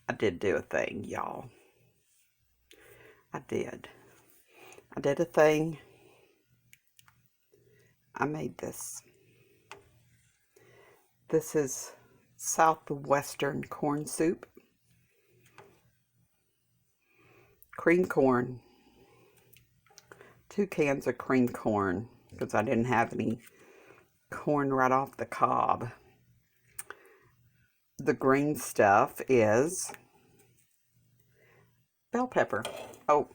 I did do a thing, y'all. I did a thing. I made this. This is Southwestern corn soup. Cream corn. 2 cans of cream corn because I didn't have any corn right off the cob. The green stuff is bell pepper. Oh,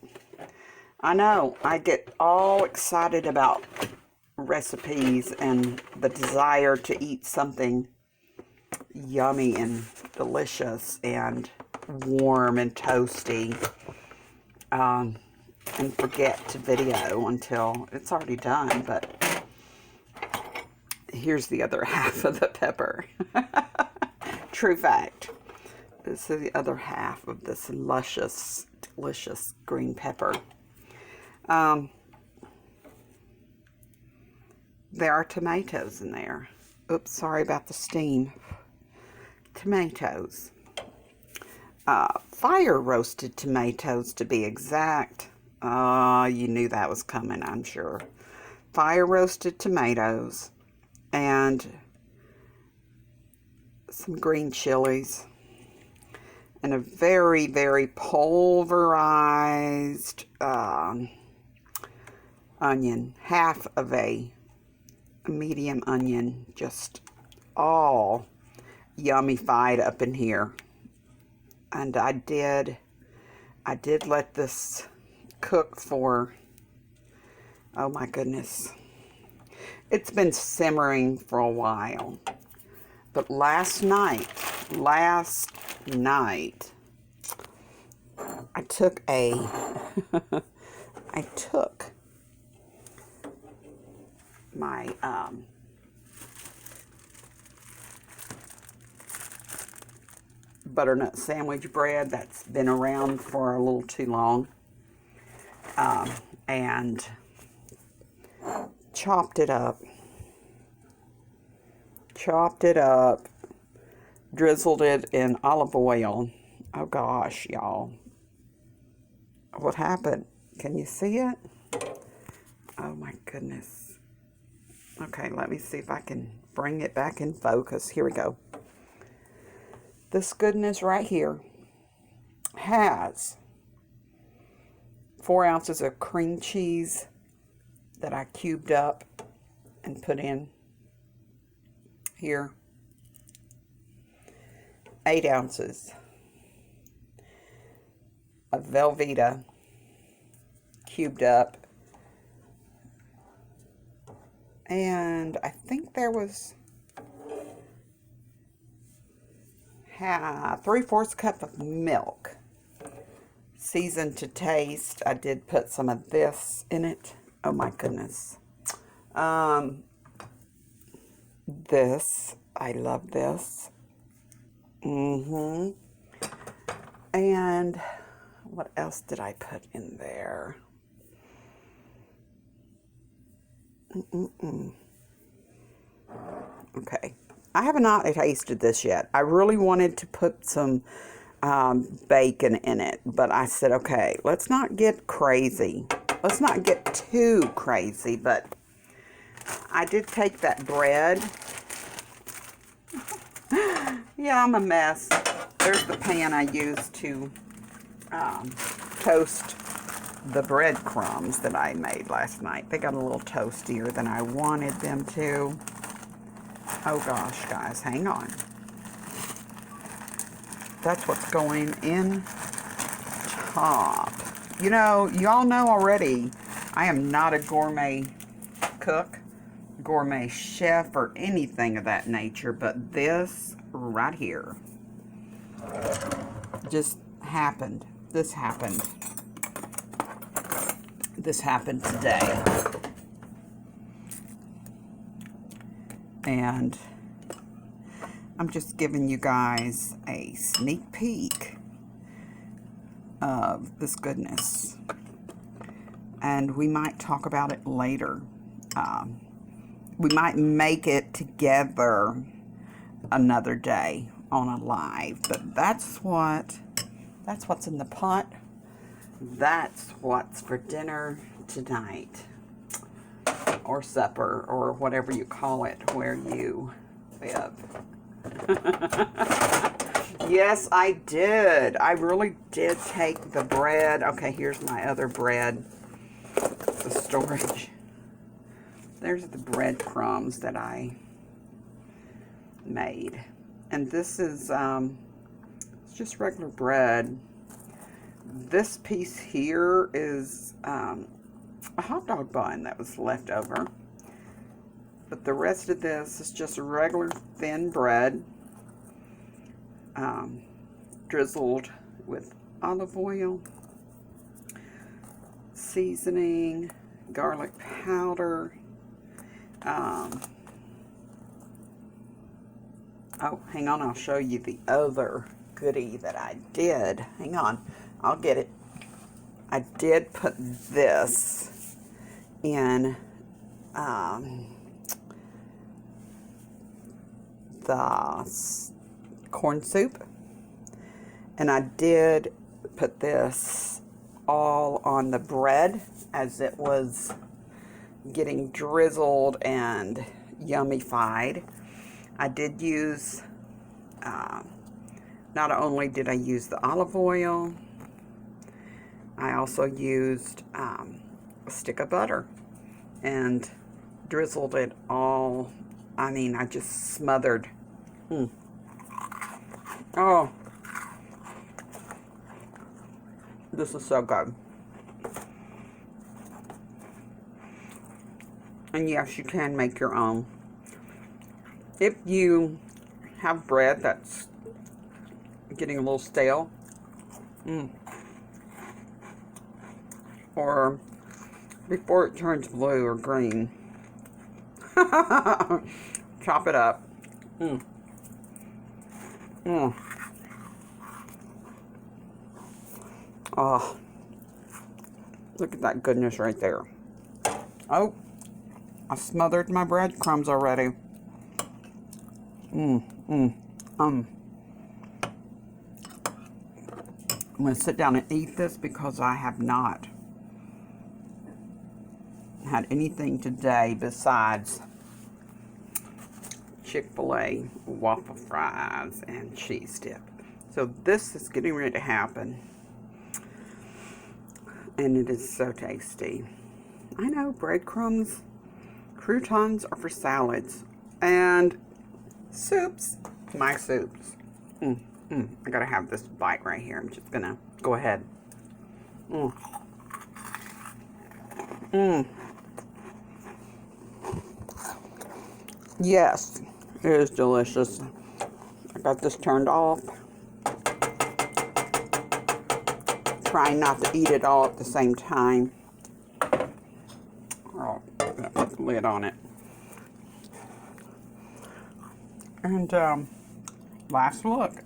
I know. I get all excited about recipes and the desire to eat something yummy and delicious and warm and toasty, and forget to video until it's already done. But here's the other half of the pepper. True fact. This is the other half of this luscious, delicious green pepper. There are tomatoes in there. Oops, sorry about the steam. Tomatoes. Fire roasted tomatoes, to be exact. You knew that was coming, I'm sure. Fire roasted tomatoes and some green chilies and a very, very pulverized onion. Half of a medium onion, just all yummy-fied up in here. And I did let this cook for, oh my goodness, it's been simmering for a while. But last night, I took my butternut sandwich bread that's been around for a little too long, and chopped it up, drizzled it in olive oil. Oh gosh, y'all, what happened? Can you see it? Oh my goodness. Okay, let me see if I can bring it back in focus. Here we go. This goodness right here has 4 ounces of cream cheese that I cubed up and put in here. 8 ounces of Velveeta cubed up. And I think there was 3/4 cup of milk, seasoned to taste. I did put some of this in it. Oh my goodness. This, I love this. And what else did I put in there? Okay. I have not tasted this yet. I really wanted to put some bacon in it, but I said, okay, let's not get crazy. Let's not get too crazy, but I did take that bread. Yeah, I'm a mess. There's the pan I used to toast the breadcrumbs that I made last night. They got a little toastier than I wanted them to. Oh gosh, guys, hang on. That's what's going in top. You know, y'all know already, I am not a gourmet cook, gourmet chef, or anything of that nature, but this right here just happened. This happened today. And I'm just giving you guys a sneak peek of this goodness. And we might talk about it later. We might make it together another day. on a live, but that's what's in the pot. That's what's for dinner tonight, or supper, or whatever you call it where you live. Yes, I did. I really did take the bread. Okay, here's my other bread. The storage. There's the breadcrumbs that I made. And this is it's just regular bread. This piece here is a hot dog bun that was left over. But the rest of this is just regular thin bread. Drizzled with olive oil, seasoning, garlic powder. Oh, hang on, I'll show you the other goodie that I did. Hang on, I'll get it. I did put this in the corn soup, and I did put this all on the bread as it was getting drizzled and yummified. I did use, not only did I use the olive oil, I also used a stick of butter and drizzled it all. I mean, I just smothered. Oh, this is so good. And yes, you can make your own. If you have bread that's getting a little stale, or before it turns blue or green, chop it up. Oh, look at that goodness right there. Oh, I smothered my breadcrumbs already. I'm going to sit down and eat this because I have not had anything today besides Chick-fil-A waffle fries and cheese dip. So this is getting ready to happen. And it is so tasty. I know, breadcrumbs, croutons are for salads. And soups, my soups. I gotta have this bite right here. I'm just gonna go ahead. Yes, it is delicious. I got this turned off. Trying not to eat it all at the same time. Oh, I'm gonna put the lid on it. And last look.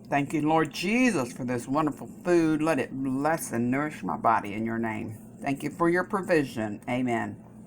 Thank you, Lord Jesus, for this wonderful food. Let it bless and nourish my body in your name. Thank you for your provision. Amen.